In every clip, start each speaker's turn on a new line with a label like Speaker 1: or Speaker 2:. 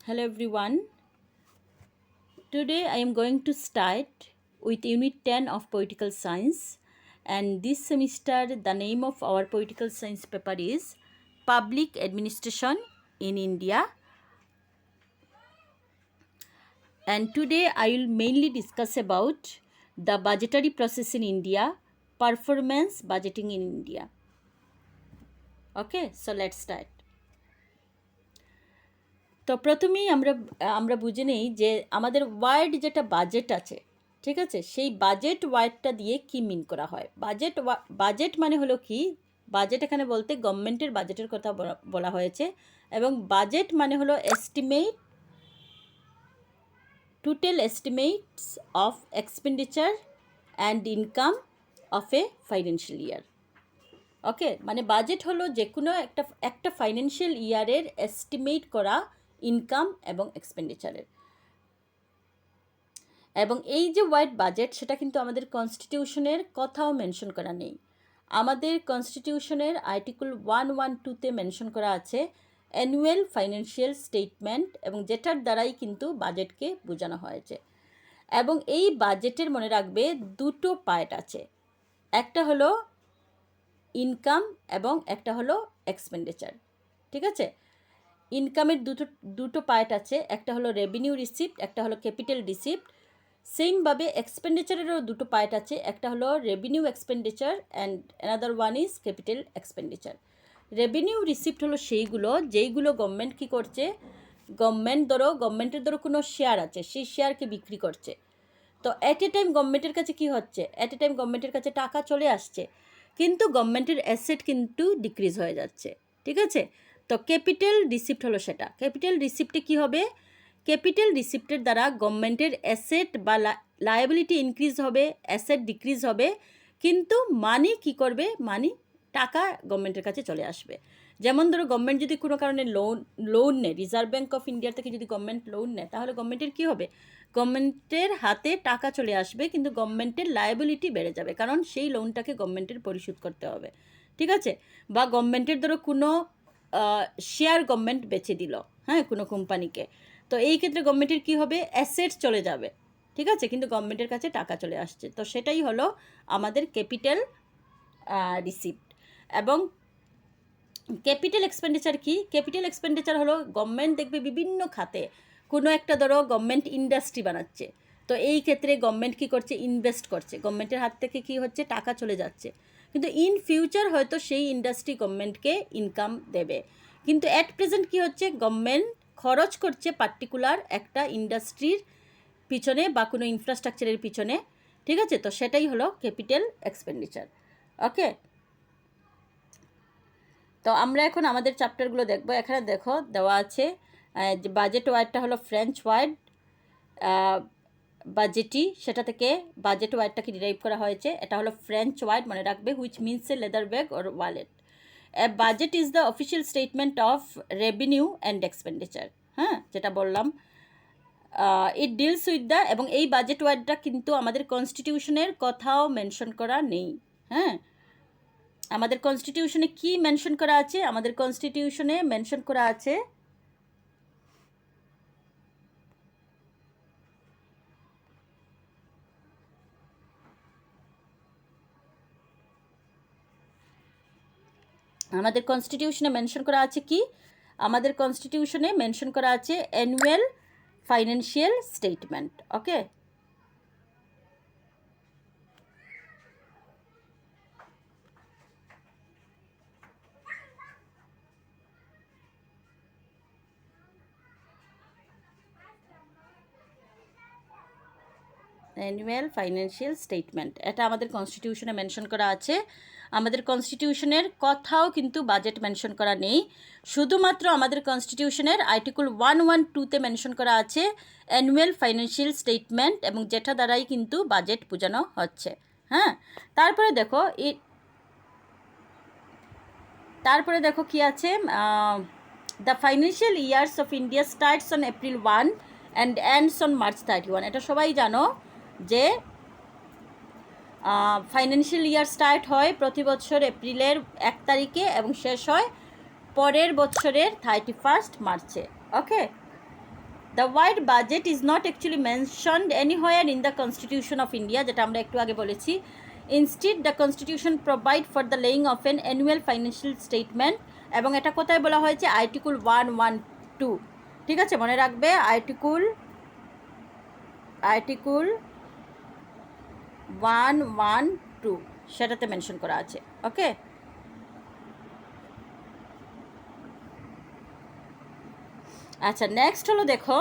Speaker 1: Hello everyone. Today I am going to start with Unit 10 of Political Science, and this semester the name of our Political Science paper is Public Administration in India, and today I will mainly discuss about the budgetary process in India, performance budgeting in India. Okay, so let's start. তো প্রথমেই আমরা বুঝে নেই যে আমাদের word যেটা budget আছে, ঠিক আছে, সেই বাজেট ওয়ার্ডটা দিয়ে কি মিন করা হয়। বাজেট মানে হলো কি, বাজেট এখানে বলতে গভর্নমেন্টের বাজেটের কথা বলা হয়েছে, এবং বাজেট মানে হলো estimate, total estimates of expenditure and income of a financial year. Okay, মানে বাজেট হলো যে কোনো একটা ফাইন্যান্সিয়াল ইয়ারের এস্টিমেট করা ইনকাম এবং এক্সপেন্ডিচারের। এবং এই যে ওয়ার্ড বাজেট, সেটা কিন্তু আমাদের কনস্টিটিউশনের কথাও মেনশন করা নেই। আমাদের কনস্টিটিউশনের আর্টিকেল 112-তে মেনশন করা আছে অ্যানুয়াল ফাইন্যান্সিয়াল স্টেটমেন্ট, এবং যেটার দ্বারাই কিন্তু বাজেটকে বোঝানো হয়েছে। এবং এই বাজেটের মনে রাখবে দুটো পার্ট আছে, একটা হলো ইনকাম এবং একটা হলো এক্সপেন্ডিচার, ঠিক আছে। ইনকামের দুটো পার্ট আছে, একটা হলো রেভিনিউ রিসিপ্ট, একটা হলো ক্যাপিটাল রিসিপ্ট। সেমভাবে এক্সপেন্ডিচারেরও দুটো পার্ট আছে, একটা হলো revenue expenditure and another one is capital expenditure. Revenue receipt হলো যেইগুলো গভর্নমেন্ট কী করছে, গভর্নমেন্টের ধরো কোনো শেয়ার আছে, সেই শেয়ারকে বিক্রি করছে। তো অ্যাট এ টাইম গভর্নমেন্টের কাছে কী হচ্ছে, গভর্নমেন্টের কাছে টাকা চলে আসছে, কিন্তু গভর্নমেন্টের অ্যাসেট কিন্তু ডিক্রিজ হয়ে যাচ্ছে, ঠিক আছে। তো ক্যাপিটাল রিসিপ্ট হলো সেটা। ক্যাপিটাল রিসিপ্টে কী হবে, ক্যাপিটাল রিসিপ্টের দ্বারা গভর্নমেন্টের অ্যাসেট বা লায়াবিলিটি ইনক্রিজ হবে, অ্যাসেট ডিক্রিজ হবে, কিন্তু মানি কী করবে, টাকা গভর্নমেন্টের কাছে চলে আসবে। যেমন ধরো গভর্নমেন্ট যদি কোনো কারণে লোন নেয়, রিজার্ভ ব্যাঙ্ক অফ ইন্ডিয়া থেকে যদি গভর্নমেন্ট লোন নেয়, তাহলে গভর্নমেন্টের কী হবে, গভর্নমেন্টের হাতে টাকা চলে আসবে, কিন্তু গভর্নমেন্টের লায়াবিলিটি বেড়ে যাবে, কারণ সেই লোনটাকে গভর্নমেন্টের পরিশোধ করতে হবে, ঠিক আছে। বা গভর্নমেন্টের ধরো কোনো শেয়ার গভর্নমেন্ট বেচে দিল, হ্যাঁ, কোনো কোম্পানিকে, তো এই ক্ষেত্রে গভর্নমেন্টের কী হবে, অ্যাসেট চলে যাবে, ঠিক আছে, কিন্তু গভর্নমেন্টের কাছে টাকা চলে আসছে। তো সেটাই হলো আমাদের ক্যাপিটাল রিসিপ্ট। এবং ক্যাপিটাল এক্সপেন্ডিচার কি, ক্যাপিটাল এক্সপেন্ডিচার হলো গভর্নমেন্ট দেখবে বিভিন্ন খাতে, কোনো একটা ধরো গভর্নমেন্ট ইন্ডাস্ট্রি বানাচ্ছে, তো এই ক্ষেত্রে গভর্নমেন্ট কী করছে, ইনভেস্ট করছে, গভর্নমেন্টের হাত থেকে কী হচ্ছে, টাকা চলে যাচ্ছে, কিন্তু ইন ফিউচার হয়তো সেই ইন্ডাস্ট্রি গভর্নমেন্টকে ইনকাম দেবে। কিন্তু অ্যাট প্রেজেন্ট কী হচ্ছে, গভর্নমেন্ট খরচ করছে পার্টিকুলার একটা ইন্ডাস্ট্রির পিছনে বা কোনো ইনফ্রাস্ট্রাকচারের পিছনে, ঠিক আছে। তো সেটাই হলো ক্যাপিটাল এক্সপেন্ডিচার। ওকে, তো আমরা এখন আমাদের চ্যাপ্টারগুলো দেখব। এখানে দেখো দেওয়া আছে যে বাজেট ওয়ার্ডটা হলো ফ্রেঞ্চ ওয়ার্ড বাজেটি, সেটা থেকে বাজেট ওয়ার্ডটাকে ডিরাইভ করা হয়েছে। এটা হলো ফ্রেঞ্চ ওয়ার্ড, মনে রাখবে, which means a leather bag or wallet. A budget is the official statement of revenue and expenditure, হ্যাঁ, যেটা বললাম। ইট ডিলস উইথ দ্য, এবং এই বাজেট ওয়ার্ডটা কিন্তু আমাদের কনস্টিটিউশনের কথাও মেনশন করা নেই, হ্যাঁ। আমাদের কনস্টিটিউশনে কি মেনশন করা আছে, আমাদের কনস্টিটিউশনে মেনশন করা আছে কি, আমাদের কনস্টিটিউশনে মেনশন করা আছে অ্যানুয়াল ফাইন্যান্সিয়াল স্টেটমেন্ট। ওকে, অ্যানুয়াল ফাইন্যান্সিয়াল স্টেটমেন্ট, এটা আমাদের কনস্টিটিউশনে মেনশন করা আছে। আমাদের কনস্টিটিউশনের কথাও কিন্তু বাজেট মেনশন করা নেই, শুধুমাত্র আমাদের কনস্টিটিউশনের আর্টিকেল 112-তে মেনশন করা আছে অ্যানুয়াল ফাইন্যান্সিয়াল স্টেটমেন্ট, এবং যেটা দ্বারাই কিন্তু বাজেট বোঝানো হচ্ছে, হ্যাঁ। তারপরে দেখো কি আছে, the financial years of India starts on April 1 and ends on March 31। এটা সবাই জানো যে ফাইন্যান্সিয়াল ইয়ার স্টার্ট হয় প্রতি বছর এপ্রিলের 1 তারিখে এবং শেষ হয় পরের বছরের 31 মার্চে। ওকে, The word budget is not actually mentioned anywhere in the Constitution of India, যেটা আমরা একটু আগে বলেছি. Instead, the Constitution provide for the laying of an annual financial statement, এবং এটা কোথায় বলা হয়েছে? আর্টিকেল 112. ঠিক আছে, মনে রাখবে আর্টিকেল 112 সেটাতে মেনশন করা আছে. ওকে, আচ্ছা নেক্সট হলো দেখো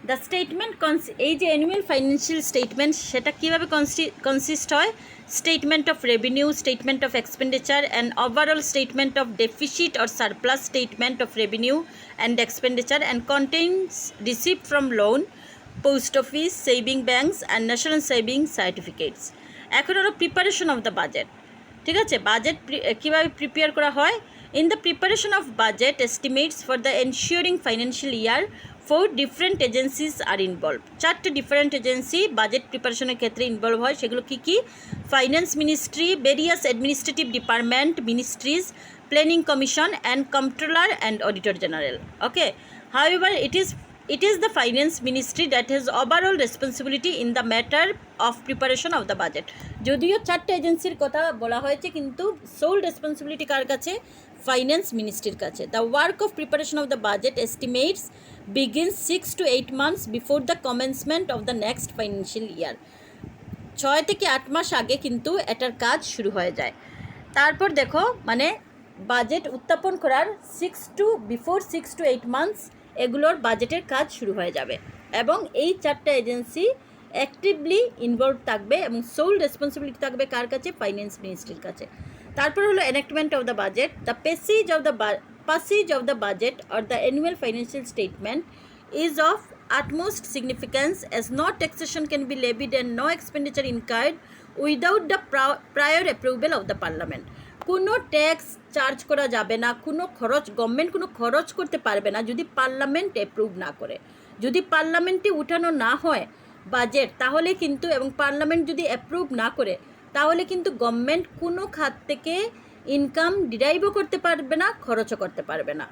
Speaker 1: দ্য স্টেটমেন্ট এই যে অ্যানুয়াল ফাইন্যান্সিয়াল স্টেটমেন্ট সেটা কীভাবে কনসিস্ট হয়? Statement of revenue, statement of expenditure and overall statement of deficit or surplus, statement of revenue and expenditure and contains receipt from loan, post office, saving banks and national saving certificates. এখন হলো preparation of the budget. ঠিক আছে, budget কীভাবে prepare করা হয়? In the preparation of budget estimates for the ensuing financial year 4 different agencies are involve. 4টে different agency budget প্রিপারেশনের ক্ষেত্রে ইনভলভ হয়. সেগুলো কী কী? Finance ministry, various administrative department, ministries, planning commission and controller and auditor general. Okay, however it is the finance ministry that has overall responsibility in the matter of preparation of the budget. যদিও 4টে এজেন্সির কথা বলা হয়েছে কিন্তু soul responsibility কার কাছে? Finance মিনিস্ট্রির কাছে. The work of preparation of the budget estimates begins 6 to 8 months before the commencement of the next financial year. 6 থেকে 8 মাস আগে কিন্তু এটার কাজ শুরু হয়ে যায়. তারপর দেখো মানে বাজেট উত্থাপন করার 6 to 8 months এগুলোর বাজেটের কাজ শুরু হয়ে যাবে এবং এই 4টে এজেন্সি অ্যাক্টিভলি ইনভলভ থাকবে এবং সোল রেসপন্সিবিলিটি থাকবে কার কাছে? ফাইন্যান্স মিনিস্ট্রির কাছে. তারপর হলো enactment of the budget. The passage of the budget or the annual financial statement is of utmost significance as no taxation can be levied and no expenditure incurred without the prior approval of the parliament. কোনো tax charge করা যাবে না, কোনো খরচ government কোনো খরচ করতে পারবে না যদি পার্লামেন্ট অ্যাপ্রুভ না করে. যদি পার্লামেন্টে উঠানো না হয় বাজেট তাহলে কিন্তু, এবং পার্লামেন্ট যদি অ্যাপ্রুভ না করে তাহলে কিন্তু গভর্নমেন্ট কোনো খাত থেকে ইনকাম ডিরাইভও করতে পারবে না, খরচও করতে পারবে না.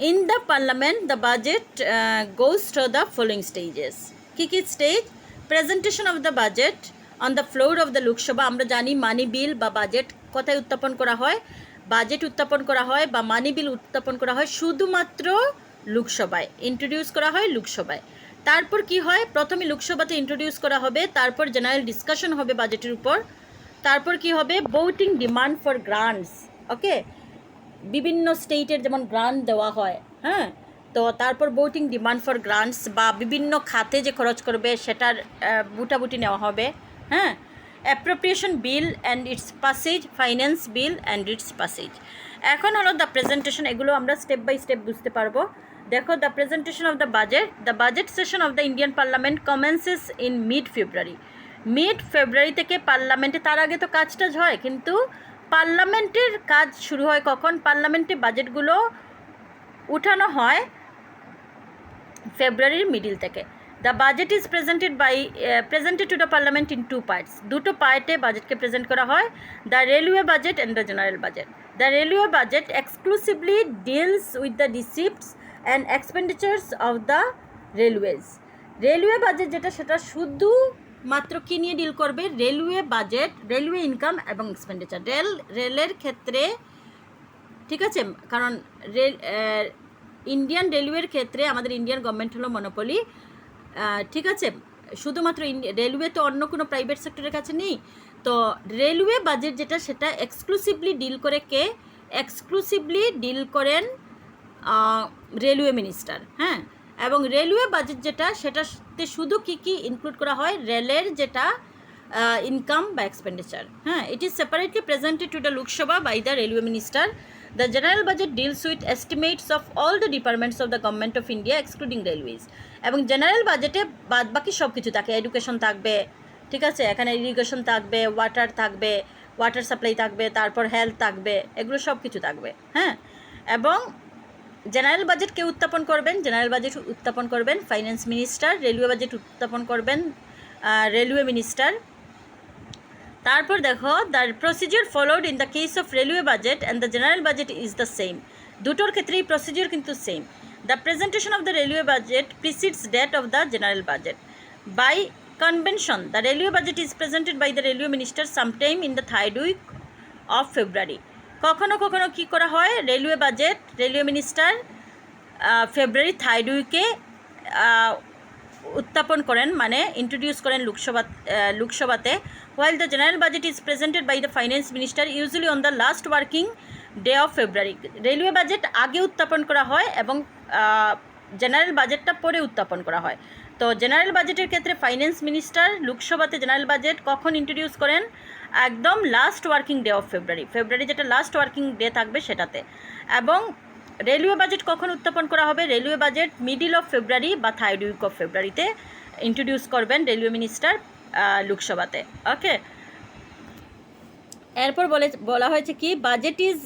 Speaker 1: In the parliament the budget goes through the following stages. কী কী stage? Presentation of the budget on the floor of the Lok Sabha. আমরা জানি মানি বিল বা বাজেট কোথায় উত্থাপন করা হয়? বাজেট উত্থাপন করা হয় বা মানি বিল উত্থাপন করা হয় শুধুমাত্র লোকসভায়, ইন্ট্রোডিউস করা হয় লোকসভায়. তারপর কি হয়? প্রথমে লোকসভাতে ইন্ট্রোডিউস করা হবে, তারপর জেনারেল ডিসকাশন হবে বাজেটের উপর, তারপর কি হবে? Voting demand for grants. Okay, বিভিন্ন স্টেটের যেমন গ্রান্ট দেওয়া হয়, হ্যাঁ, তো তারপর ভোটিং ডিমান্ড ফর গ্রান্টস বা বিভিন্ন খাতে যে খরচ করবে সেটার বুটাবুটি নেওয়া হবে. হ্যাঁ, appropriation bill and its passage, finance bill and its passage. এখন হলো দ্য প্রেজেন্টেশন. এগুলো আমরা স্টেপ বাই স্টেপ বুঝতে পারবো. দেখো, the presentation of the budget session of the Indian parliament commences in mid February থেকে পার্লামেন্টে, তার আগে তো কাজ টাজ হয় কিন্তু পার্লামেন্টের কাজ শুরু হয় কখন? পার্লামেন্টে বাজেটগুলো উঠানো হয় ফেব্রুয়ারির মিডিল থেকে. The budget is presented to the parliament in 2 parts. দুটো পার্টে বাজেটকে প্রেজেন্ট করা হয়, the railway budget and the general budget. The railway budget exclusively deals with the receipts and এক্সপেন্ডিচার্স of the railways. Railway budget যেটা সেটা শুধু মাত্র কী নিয়ে ডিল করবে? রেলওয়ে বাজেট, রেলওয়ে ইনকাম এবং এক্সপেন্ডিচার. রেলের ক্ষেত্রে, ঠিক আছে, কারণ ইন্ডিয়ান রেলওয়ের ক্ষেত্রে আমাদের ইন্ডিয়ান গভর্নমেন্ট হলো মনোপলি, ঠিক আছে, শুধুমাত্র রেলওয়ে তো অন্য কোনো প্রাইভেট সেক্টরের কাছে নেই. তো রেলওয়ে বাজেট যেটা সেটা এক্সক্লুসিভলি ডিল করে কে? এক্সক্লুসিভলি ডিল করেন রেলওয়ে মিনিস্টার. হ্যাঁ, এবং রেলওয়ে বাজেট যেটা সেটাতে শুধু কী কী ইনক্লুড করা হয়? রেলের যেটা ইনকাম বা এক্সপেন্ডিচার. হ্যাঁ, it is separately presented to the Lok Sabha by the railway minister. The general budget deals with estimates of all the departments of the government of India excluding railways. এবং জেনারেল বাজেটে বাদ বাকি সব কিছু থাকে. এডুকেশন থাকবে, ঠিক আছে, এখানে ইরিগেশন থাকবে, ওয়াটার থাকবে, ওয়াটার সাপ্লাই থাকবে, তারপর হেলথ থাকবে, এগুলো সব কিছু থাকবে. হ্যাঁ, এবং জেনারেল বাজেট কে উত্থাপন করবেন? জেনারেল বাজেট উত্থাপন করবেন ফাইন্যান্স মিনিস্টার. রেলওয়ে বাজেট উত্থাপন করবেন রেলওয়ে মিনিস্টার. তারপর দেখো, the procedure followed in the case of railway budget and the general budget is the same. দুটোর ক্ষেত্রেই প্রসিডিওর কিন্তু same. The presentation of the railway budget precedes that of the general budget. By convention the railway budget is presented by the railway minister sometime in the third week of February. কখনো কখনো কী করা হয়, railway budget railway minister February third উইকে উত্থাপন করেন, মানে introduce করেন লোকসভাতে। While the general budget is presented by the finance minister usually on the last working day of February. Railway budget আগে উত্থাপন করা হয় এবং জেনারেল বাজেটটা পরে উত্থাপন করা হয়। তো জেনারেল বাজেটের ক্ষেত্রে ফাইন্যান্স মিনিস্টার লোকসভাতে জেনারেল বাজেট কখন ইন্ট্রোডিউস করেন, একদম লাস্ট ওয়ার্কিং ডে অফ ফেব্রুয়ারি যেটা লাস্ট ওয়ার্কিং ডে থাকবে সেটাতে। এবং রেলওয়ে বাজেট কখন উত্থাপন করা হবে, railway budget middle of February বা থার্ড উইক অফ ফেব্রুয়ারিতে ইন্ট্রোডিউস করবেন রেলওয়ে মিনিস্টার লোকসভাতে। ওকে, এরপর বলা হয়েছে কি, budget is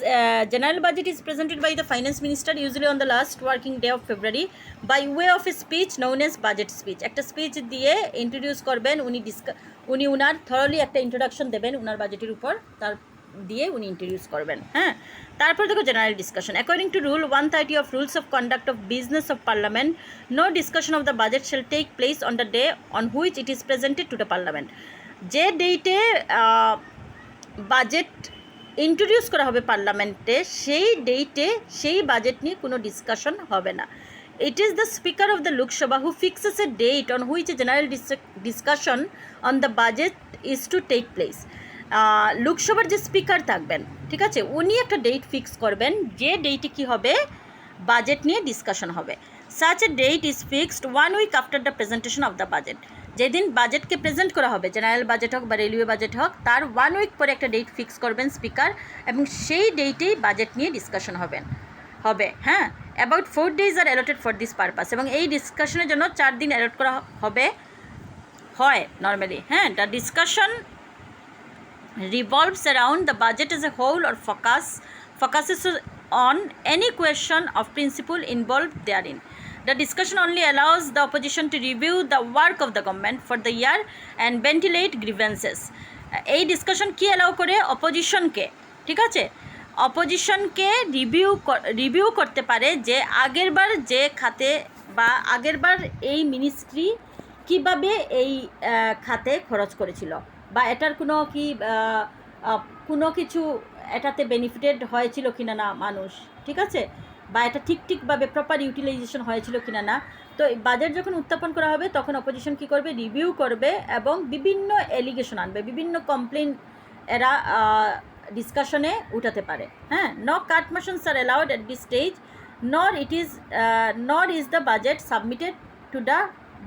Speaker 1: general budget is presented by the finance minister usually on the last working day of February by way of a speech known as budget speech. একটা speech দিয়ে introduce করবেন উনি উনার থরলি একটা ইন্ট্রোডাকশন দেবেন উনার বাজেটের উপর, তার দিয়ে উনি ইন্ট্রোডিউস করবেন। হ্যাঁ, তারপর দেখো general discussion. According to rule 130 of rules of conduct of business of parliament, no discussion of the budget shall take place on the day on which it is presented to the parliament. যে ডেটে budget introduce করা হবে পার্লামেন্টে, সেই ডেটে সেই budget নিয়ে কোনো ডিসকাশন হবে না। It is the speaker of the Lok Sabha who fixes a date on which a general discussion on the budget is to take place. লোকসভার যে স্পিকার থাকবেন, ঠিক আছে, উনি একটা ডেট ফিক্স করবেন যে ডেটে কী হবে, বাজেট নিয়ে ডিসকাশন হবে। Such a date is fixed 1 week after the presentation of the budget. যেদিন বাজেটকে প্রেজেন্ট করা হবে, জেনারেল বাজেট হোক বা রেলওয়ে বাজেট হোক, তার 1 উইক পরে একটা ডেট ফিক্স করবেন স্পিকার, এবং সেই ডেটেই বাজেট নিয়ে ডিসকাশন হবে। হ্যাঁ, about 4 days are allotted for this purpose. এবং এই ডিসকাশনের জন্য 4 দিন অ্যালট করা হয় নর্মালি। হ্যাঁ, the discussion revolves around the budget as a whole or focuses on any question of principle involved therein. The discussion only allows the opposition to review the work of the government for the year and ventilate grievances. এই discussion কি allow করে, অপোজিশনকে, ঠিক আছে, অপোজিশনকে review করতে পারে যে আগেরবার যে খাতে বা আগেরবার এই মিনিস্ট্রি কিভাবে এই খাতে খরচ করেছিল, বা এটার কোনো কিছু এটাতে বেনিফিটেড হয়েছিল কিনা না মানুষ, ঠিক আছে, বা এটা ঠিকভাবে প্রপার ইউটিলাইজেশন হয়েছিল কিনা না। তো বাজেট যখন উত্থাপন করা হবে তখন অপোজিশন কী করবে, রিভিউ করবে এবং বিভিন্ন এলিগেশন আনবে, বিভিন্ন কমপ্লেন এরা ডিসকাশনে উঠাতে পারে। হ্যাঁ, no cut motions are allowed at this stage, nor is the budget submitted to the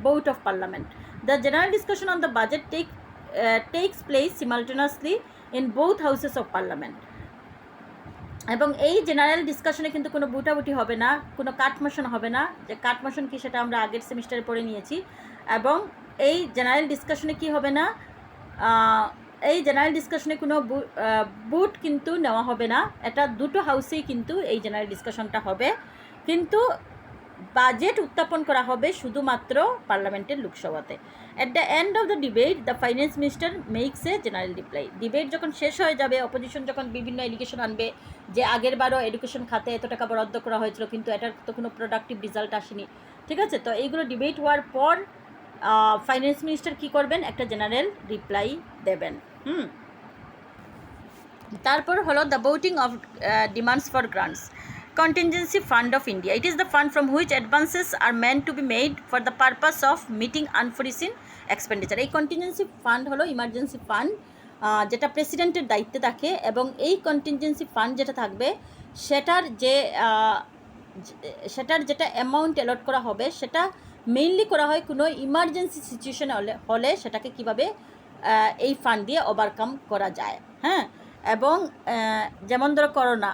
Speaker 1: vote of parliament. The general discussion on the budget takes place simultaneously in both houses of parliament. এবং এই general ডিসকাশনে কিন্তু কোনো বুটাবুটি হবে না, কোনো কাট motion হবে না। যে কাট মোশন কি সেটা আমরা আগের সেমিস্টারে পড়ে নিয়েছি। এবং এই জেনারেল ডিসকাশনে কি হবে না, এই জেনারেল ডিসকাশনে কোনো বুট কিন্তু নেওয়া হবে না। এটা দুটো হাউসেই কিন্তু এই জেনারেল ডিসকাশনটা হবে, কিন্তু বাজেট উত্থাপন করা হবে শুধুমাত্র পার্লামেন্টের লোকসভাতে। At the end of the debate the finance minister makes a general reply. Debate যখন শেষ হয়ে যাবে, অপোজিশন যখন বিভিন্ন এলিগেশন আনবে যে আগেরবারও এডুকেশন খাতে এত টাকা বরাদ্দ করা হয়েছিল কিন্তু এটার তো কোনো প্রোডাক্টিভ রেজাল্ট আসেনি, ঠিক আছে, তো এইগুলো ডিবেট হওয়ার পর ফাইন্যান্স মিনিস্টার কী করবেন, একটা জেনারেল রিপ্লাই দেবেন। তারপর হলো the voting of demands for grants. Contingency Fund of India. It is the fund from which advances are meant to be made for the purpose of meeting unforeseen expenditure. এই contingency fund হলো emergency fund, যেটা প্রেসিডেন্টের দায়িত্বে থাকে। এবং এই contingency fund যেটা থাকবে সেটার যেটা অ্যামাউন্ট অ্যালট করা হবে সেটা মেইনলি করা হয় কোনো ইমার্জেন্সি সিচুয়েশন হলে সেটাকে কিভাবে এই ফান্ড দিয়ে ওভারকাম করা যায়। হ্যাঁ, এবং যেমন ধরো করোনা,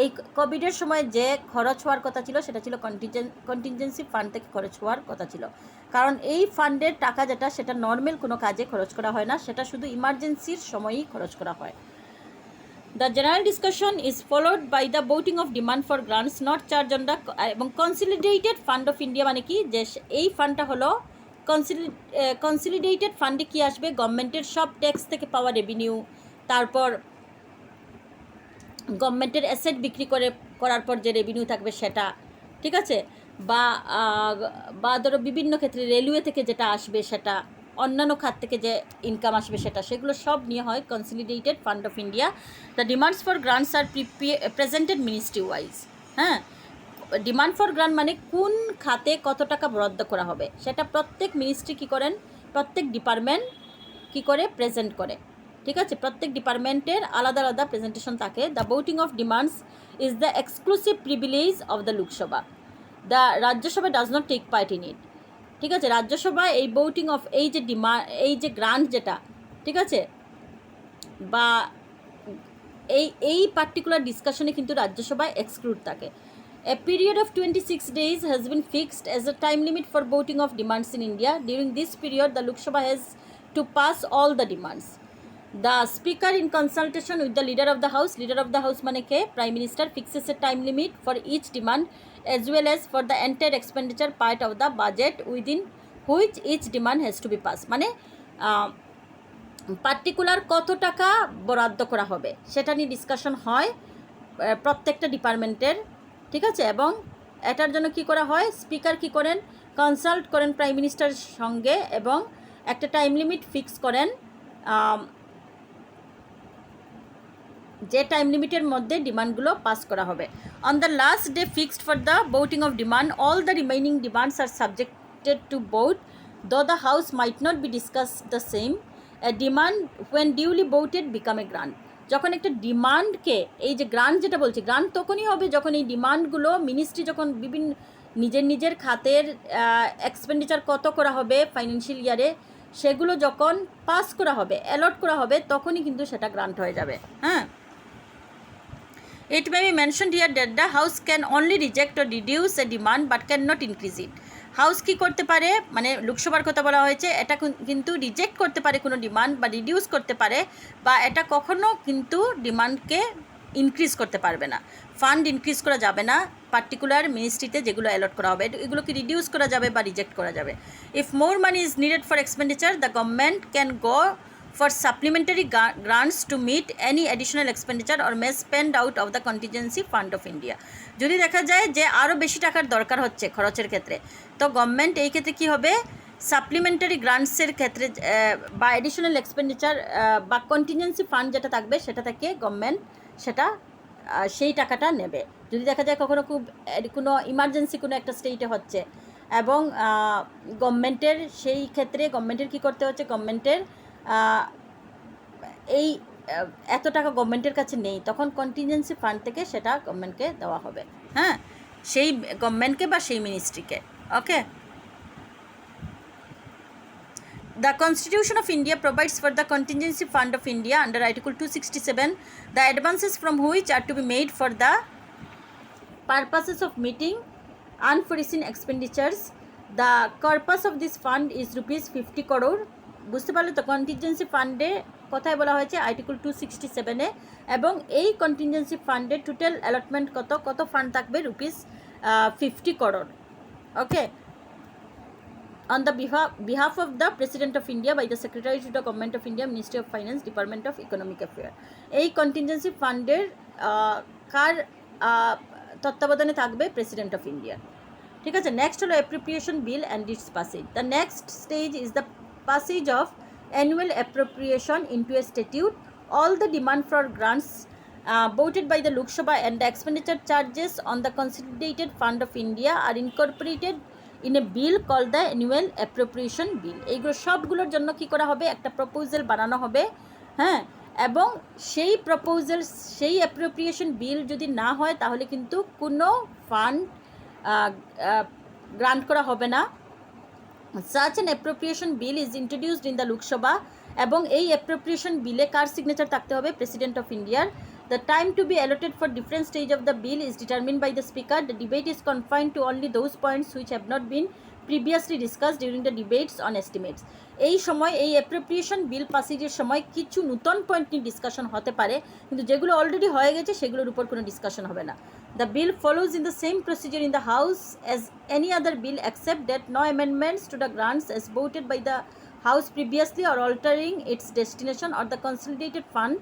Speaker 1: এই কোভিডের সময় যে খরচ হওয়ার কথা ছিল সেটা ছিল কন্টিনজেন্সি ফান্ড থেকে খরচ হওয়ার কথা ছিল, কারণ এই ফান্ডের টাকা যেটা সেটা নর্মাল কোনো কাজে খরচ করা হয় না, সেটা শুধু ইমার্জেন্সির সময়ই খরচ করা হয়। The general discussion is followed by the voting of demand for grants not charge on the. এবং কনসলিডেটেড ফান্ড অফ ইন্ডিয়া মানে কি, যে এই ফান্ডটা হলো কনসলিডেটেড ফান্ডে কী আসবে, গভর্নমেন্টের সব ট্যাক্স থেকে পাওয়া রেভিনিউ, তারপর গভর্নমেন্টের অ্যাসেট বিক্রি করার পর যে রেভিনিউ থাকবে সেটা, ঠিক আছে, বা ধরো বিভিন্ন ক্ষেত্রে রেলওয়ে থেকে যেটা আসবে সেটা, অন্যান্য খাত থেকে যে ইনকাম আসবে সেটা, সেগুলো সব নিয়ে হয় consolidated fund of India. The demands for grants R presented ministry wise. হ্যাঁ, ডিমান্ড ফর গ্রান্ট মানে কোন খাতে কত টাকা বরাদ্দ করা হবে সেটা প্রত্যেক মিনিস্ট্রি কী করেন, প্রত্যেক ডিপার্টমেন্ট কী করে প্রেজেন্ট করে, ঠিক আছে, প্রত্যেক ডিপার্টমেন্টের আলাদা আলাদা প্রেজেন্টেশন থাকে। The voting of demands is the exclusive privilege of the Lok Sabha. The Rajya Sabha does not take part in it, ঠিক আছে, রাজ্যসভা এই ভোটিং অফ এই যে গ্রান্ট যেটা, ঠিক আছে, বা এই পার্টিকুলার ডিসকাশনে কিন্তু রাজ্যসভায় এক্সক্লুড থাকে। A period of 26 days has been fixed as a time limit for voting of demands in India. During this period, the Lok Sabha has to pass all the demands. The Speaker, in consultation with the Leader of the House mane ke Prime Minister, fixes a time limit for each demand as well as for the entire expenditure part of the budget within which each demand has to be passed. মানে particular কত টাকা বরাদ্দ করা হবে সেটা নিয়ে discussion হয় প্রত্যেকটা ডিপার্টমেন্টের, ঠিক আছে, এবং এটার জন্য কি করা হয়, স্পিকার কি করেন, কনসাল্ট করেন প্রাইম মিনিস্টারের সঙ্গে এবং একটা টাইম লিমিট ফিক্স করেন, যে টাইম লিমিটের মধ্যে ডিমান্ডগুলো পাস করা হবে। On the last day fixed for the voting of demand, all the remaining demands are subjected to vote, though the house might not be discuss the same. A demand when duly voted become a grant. যখন একটা ডিমান্ডকে, এই যে grant যেটা বলছি, grant তখনই হবে যখন এই ডিমান্ডগুলো মিনিস্ট্রি যখন বিভিন্ন নিজের খাতের এক্সপেন্ডিচার কত করা হবে ফাইন্যান্সিয়াল ইয়ারে সেগুলো যখন পাস করা হবে, অ্যালট করা হবে, তখনই কিন্তু সেটা গ্রান্ট হয়ে যাবে। হ্যাঁ, it may be mentioned here that the house can only reject or reduce a demand but can not increase it. House কী করতে পারে, মানে লোকসভার কথা বলা হয়েছে, এটা কিন্তু রিজেক্ট করতে পারে কোনো ডিমান্ড বা রিডিউস করতে পারে, বা এটা কখনো কিন্তু ডিমান্ডকে ইনক্রিজ করতে পারবে না, ফান্ড ইনক্রিজ করা যাবে না পার্টিকুলার মিনিস্ট্রিতে যেগুলো অ্যালট করা হবে, এগুলোকে রিডিউস করা যাবে বা রিজেক্ট করা যাবে। If more money is needed for expenditure, the government can go for supplementary grants to meet any additional expenditure or may spend out of the contingency fund of India. যদি দেখা যায় যে আরও বেশি টাকার দরকার হচ্ছে খরচের ক্ষেত্রে, তো গভর্নমেন্ট এই ক্ষেত্রে কী হবে, সাপ্লিমেন্টারি গ্রান্টসের ক্ষেত্রে বা এডিশনাল এক্সপেন্ডিচার বা কন্টিনজেন্সি ফান্ড যেটা থাকবে সেটা থেকে গভর্নমেন্ট সেটা সেই টাকাটা নেবে। যদি দেখা যায় কখনো খুব কোনো ইমার্জেন্সি কোনো একটা স্টেটে হচ্ছে এবং গভর্নমেন্টের সেই ক্ষেত্রে গভর্নমেন্টের কী করতে হচ্ছে, গভর্নমেন্টের এই এত টাকা গভর্নমেন্টের কাছে নেই, তখন কন্টিনজেন্সি ফান্ড থেকে সেটা গভর্নমেন্টকে দেওয়া হবে। হ্যাঁ, সেই গভর্নমেন্টকে বা সেই মিনিস্ট্রিকে। ওকে, The Constitution of India provides for the Contingency Fund of India under Article 267, the advances from which are to be made for the purposes of meeting unforeseen expenditures. The corpus of this fund is rupees 50 crore. বুঝতে পারলে তো, contingency ফান্ডে কথায় বলা হয়েছে article 267-এ, এবং এই contingency ফান্ডে টোটাল অ্যালটমেন্ট কত ফান্ড থাকবে, rupees 50 crore। Okay, on the behalf of the President of India by the Secretary to the Government of India, Ministry of Finance, Department of Economic Affairs. এই contingency ফান্ডের কার তত্ত্বাবধানে থাকবে, president of India. ঠিক আছে, next হলো appropriation bill and its passage. The next stage is the passage of annual appropriation into a statute. All the demand for grants voted by the Lok Sabha and the expenditure charges on the Consolidated Fund of India are incorporated in a bill called the annual appropriation bill. এইগুলো সবগুলোর জন্য কী করা হবে, একটা proposal বানানো হবে। হ্যাঁ, এবং সেই প্রপোজাল, সেই অ্যাপ্রোপ্রিয়েশন বিল যদি না হয় তাহলে কিন্তু কোনো ফান্ড গ্রান্ট করা হবে না। Such an appropriation bill is introduced in the Lok Sabha এবং এই appropriation bill-এ কার সিগনেচার থাকতে হবে, প্রেসিডেন্ট অফ ইন্ডিয়ার। The time to be allotted for different stage of the bill is determined by the speaker. The debate is confined to only those points which have not been previously discussed during the debates on estimates. এই সময় এই appropriation বিল পাসেজের সময় কিছু নতুন point নিয়ে discussion হতে পারে, কিন্তু যেগুলো অলরেডি হয়ে গেছে সেগুলোর উপর কোনো ডিসকাশন হবে না। The bill follows in the same procedure in the House as any other bill except that no amendments to the grants as voted by the House previously or altering its destination or the consolidated fund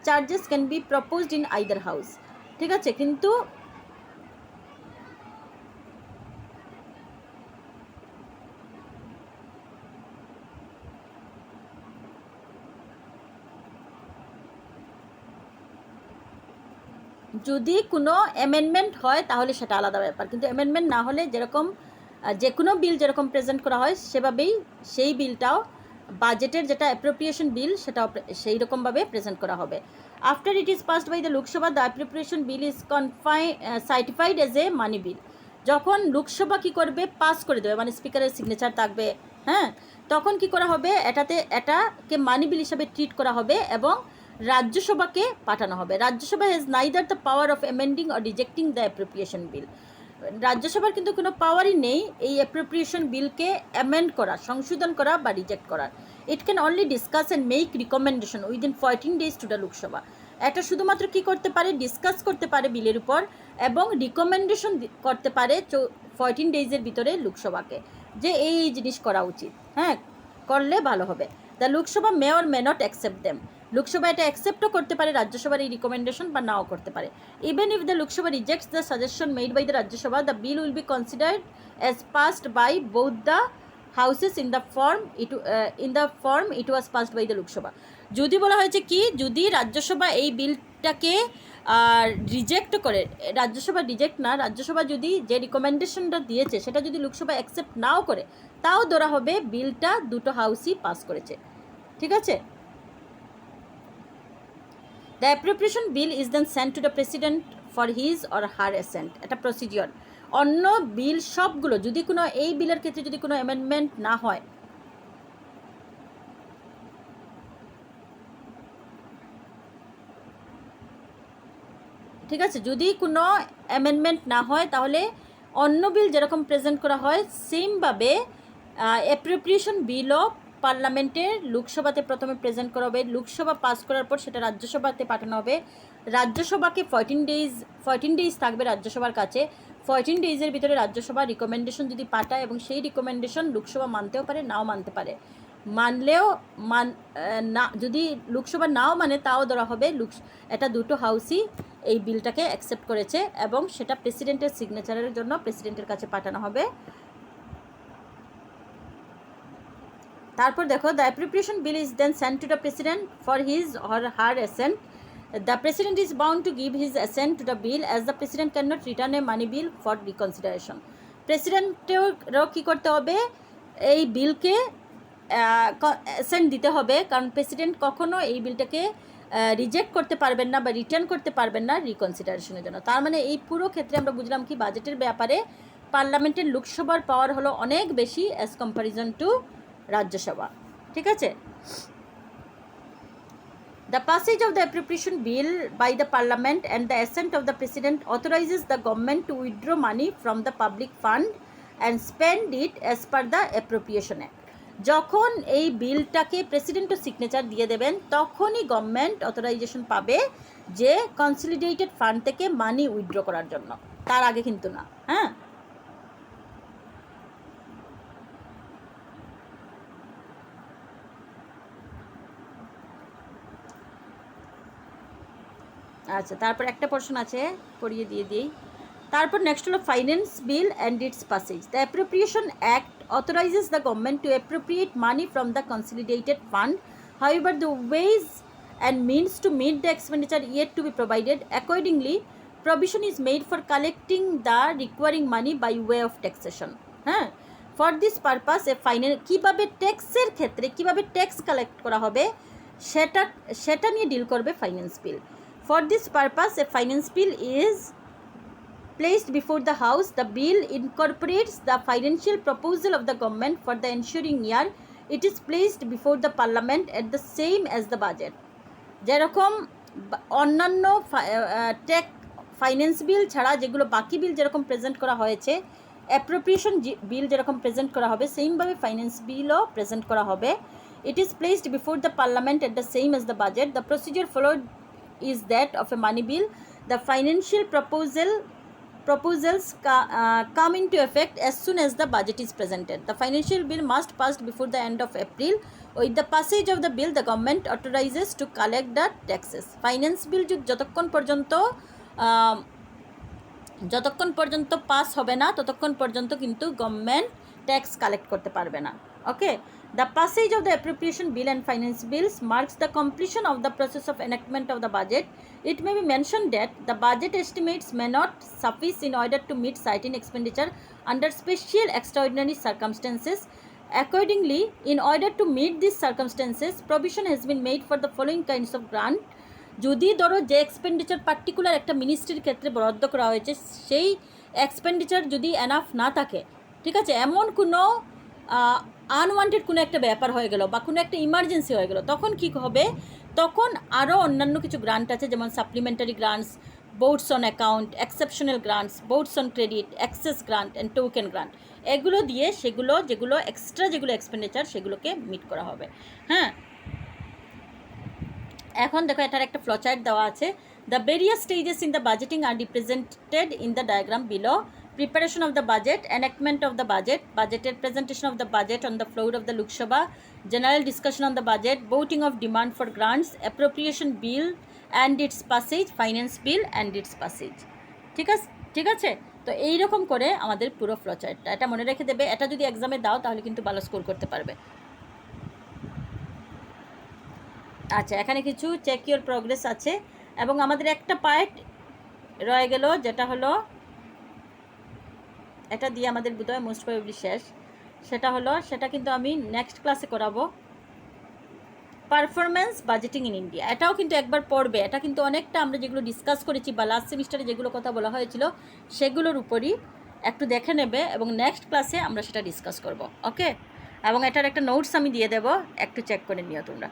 Speaker 1: charges can be proposed in either house. ঠিক আছে, কিন্তু যদি কোনো amendment হয় তাহলে সেটা আলাদা ব্যাপার, কিন্তু অ্যামেন্ডমেন্ট না হলে যেরকম যে কোনো বিল যেরকম প্রেজেন্ট করা হয় সেভাবেই সেই বিলটাও বাজেটের যেটা অ্যাপ্রোপ্রিয়েশন বিল সেটাও সেই রকমভাবে প্রেজেন্ট করা হবে। After it is passed by the Lok Sabha the appropriation bill is certified as a money bill. যখন লোকসভা কী করবে, পাস করে দেবে, মানে স্পিকারের সিগনেচার থাকবে, হ্যাঁ, তখন কি করা হবে, এটাকে মানি বিল হিসাবে ট্রিট করা হবে এবং রাজ্যসভাকে পাঠানো হবে। Rajya Sabha has neither the power of amending or rejecting the appropriation bill. রাজ্যসভার কিন্তু কোনো পাওয়ারই নেই এই অ্যাপ্রোপ্রিয়েশন বিলকে অ্যামেন্ড করা, সংশোধন করা বা রিজেক্ট করার। It can only discuss and make recommendation within 14 days two the Lok Sabha. এটা শুধুমাত্র কী করতে পারে, ডিসকাস করতে পারে বিলের উপর এবং রিকমেন্ডেশন করতে পারে 14 days ভিতরে লোকসভাকে, যে এই জিনিস করা উচিত, হ্যাঁ, করলে ভালো হবে। The Lok Sabha May or may not accept them. Lok Sabha এটা অ্যাকসেপ্টও করতে পারে রাজ্যসভার এই রিকমেন্ডেশন বা নাও করতে পারে। Even if the Lok Sabha rejects the suggestion made by the Rajya Sabha the bill will be considered as passed by both the houses in the form it was passed by the Lok Sabha. যদি বলা হয়েছে কি, যদি রাজ্যসভা এই বিলটাকে রিজেক্ট করে, রাজ্যসভা রিজেক্ট না, রাজ্যসভা যদি যে রিকমেন্ডেশনটা দিয়েছে সেটা যদি লোকসভা অ্যাকসেপ্ট নাও করে, তাও ধরা হবে বিলটা দুটো হাউসই পাস করেছে। ঠিক আছে। The appropriation bill is then sent to the president for his or her assent. এটা প্রসিডিওর। অন্য বিল সবগুলো, যদি কোনো এই বিলের ক্ষেত্রে যদি কোনো অ্যামেন্ডমেন্ট না হয়, ঠিক আছে, যদি কোনো অ্যামেন্ডমেন্ট না হয় তাহলে অন্য বিল যেরকম প্রেজেন্ট করা হয় সেমভাবে অ্যাপ্রোপ্রিয়েশন বিলও পার্লামেন্টের লোকসভাতে প্রথমে প্রেজেন্ট করা হবে, লোকসভা পাস করার পর সেটা রাজ্যসভাতে পাঠানো হবে। রাজ্যসভাকে 14 days থাকবে রাজ্যসভার কাছে। 14 days ভিতরে রাজ্যসভা রিকমেন্ডেশন যদি পাঠায় এবং সেই রিকমেন্ডেশন লোকসভা মানতেও পারে, নাও মানতে পারে। মানলেও না, যদি লোকসভা নাও মানে তাও ধরা হবে এটা দুটো হাউসই এই বিলটাকে অ্যাকসেপ্ট করেছে এবং সেটা প্রেসিডেন্টের সিগনেচারের জন্য প্রেসিডেন্টের কাছে পাঠানো হবে। তারপর দেখো, the appropriation bill is then sent to the president for his or her assent. The president is bound to give his assent to the bill as the president can not return a money bill for reconsideration. প্রেসিডেন্টেরও কী করতে হবে, এই বিলকে accent দিতে হবে, কারণ president কখনো এই বিলটাকে রিজেক্ট করতে পারবেন না বা রিটার্ন করতে পারবেন না রিকনসিডারেশনের জন্য। তার মানে এই পুরো ক্ষেত্রে আমরা বুঝলাম কি, বাজেটের ব্যাপারে পার্লামেন্টের লোকসভার পাওয়ার হলো অনেক বেশি অ্যাজ কম্প্যারিজন টু রাজ্যসভা। ঠিক আছে। The passage of the appropriation bill by the parliament and the assent of the president authorizes the government to withdraw money from the public fund and spend it as per the appropriation act. যখন এই বিলটাকে প্রেসিডেন্টের signature দিয়ে দেবেন তখনই government authorisation পাবে যে consolidated fund থেকে মানি withdraw করার জন্য, তার আগে কিন্তু না। হ্যাঁ, আচ্ছা, তারপর একটা পোর্শন আছে পড়িয়ে দিয়ে দিই। তারপর নেক্সট হলো finance bill and its passage. The appropriation act authorizes the government to appropriate money from the consolidated fund. However, the ways and means to meet the expenditure yet to be provided. Accordingly, provision is made for collecting the requiring money by way of taxation. হ্যাঁ, for this purpose কীভাবে ট্যাক্সের ক্ষেত্রে কীভাবে tax collect করা হবে সেটা নিয়ে deal করবে finance bill. For this purpose, a finance bill is placed before the House. The bill incorporates the financial proposal of the government for the ensuing year. It is placed before the Parliament at the same as the budget. যেরকম অন্যান্য finance বিল ছাড়া যেগুলো বাকি বিল যেরকম present করা হয়েছে appropriation বিল যেরকম present করা হবে সেইমভাবে ফাইন্যান্স বিলও প্রেজেন্ট করা হবে। It is placed before the parliament at the same as the budget. The procedure followed is that of a money bill. The financial proposals come into effect as soon as the budget is presented. The financial bill must pass before the end of April. With the passage of the bill, the government authorizes to collect the taxes. Finance bill যতক্ষণ পর্যন্ত pass হবে না ততক্ষণ পর্যন্ত কিন্তু government tax collect করতে পারবে না। ওকে, the passage of the appropriation bill and finance bills marks the completion of the process of enactment of the budget. It may be mentioned that the budget estimates may not suffice in order to meet certain expenditure under special extraordinary circumstances. Accordingly, in order to meet these circumstances, provision has been made for the following kinds of grant. যদি ধরো যে expenditure particular একটা মিনিস্ট্রির ক্ষেত্রে বরাদ্দ করা হয়েছে সেই expenditure যদি এনাফ না থাকে, ঠিক আছে, এমন কোনো আনওয়ান্টেড কোনো একটা ব্যাপার হয়ে গেল বা কোনো একটা ইমার্জেন্সি হয়ে গেল, তখন কি হবে, তখন আরও অন্যান্য কিছু গ্রান্ট আছে, যেমন supplementary grants, boards on account, exceptional grants, boards on credit, access grant and token grant, এগুলো দিয়ে যেগুলো এক্সট্রা যেগুলো এক্সপেন্ডিচার সেগুলোকে মিট করা হবে। হ্যাঁ, এখন দেখো এটার একটা ফ্লোচার্ট দেওয়া আছে। The various stages in the budgeting are represented in the diagram below. Preparation of the budget, enactment of the budget, বাজেটের presentation of the budget on the floor of the Lok Sabha, general discussion on the budget, voting of demand for grants, appropriation bill and its passage, finance bill and its passage. ঠিক আছে, তো এইরকম করে আমাদের পুরো ফ্লোচার্টটা, এটা মনে রেখে দেবে। এটা যদি এক্সামে দাও তাহলে কিন্তু ভালো স্কোর করতে পারবে। আচ্ছা, এখানে কিছু চেক ইউর প্রোগ্রেস আছে এবং আমাদের একটা পার্ট রয়ে গেল, যেটা হলো এটা দিয়ে আমাদের বোধহয় মোস্ট প্রবাবলি শেষ। সেটা কিন্তু আমি নেক্সট ক্লাসে করাবো। পারফরমেন্স বাজেটিং ইন ইন্ডিয়া, এটাও কিন্তু একবার পড়বে। এটা কিন্তু অনেকটা আমরা যেগুলো ডিসকাস করেছি বা লাস্ট সেমিস্টারে যেগুলো কথা বলা হয়েছিল সেগুলোর উপরই একটু দেখে নেবে এবং নেক্সট ক্লাসে আমরা সেটা ডিসকাস করব। ওকে, এবং এটার একটা নোটস আমি দিয়ে দেবো, একটু চেক করে নিও তোমরা।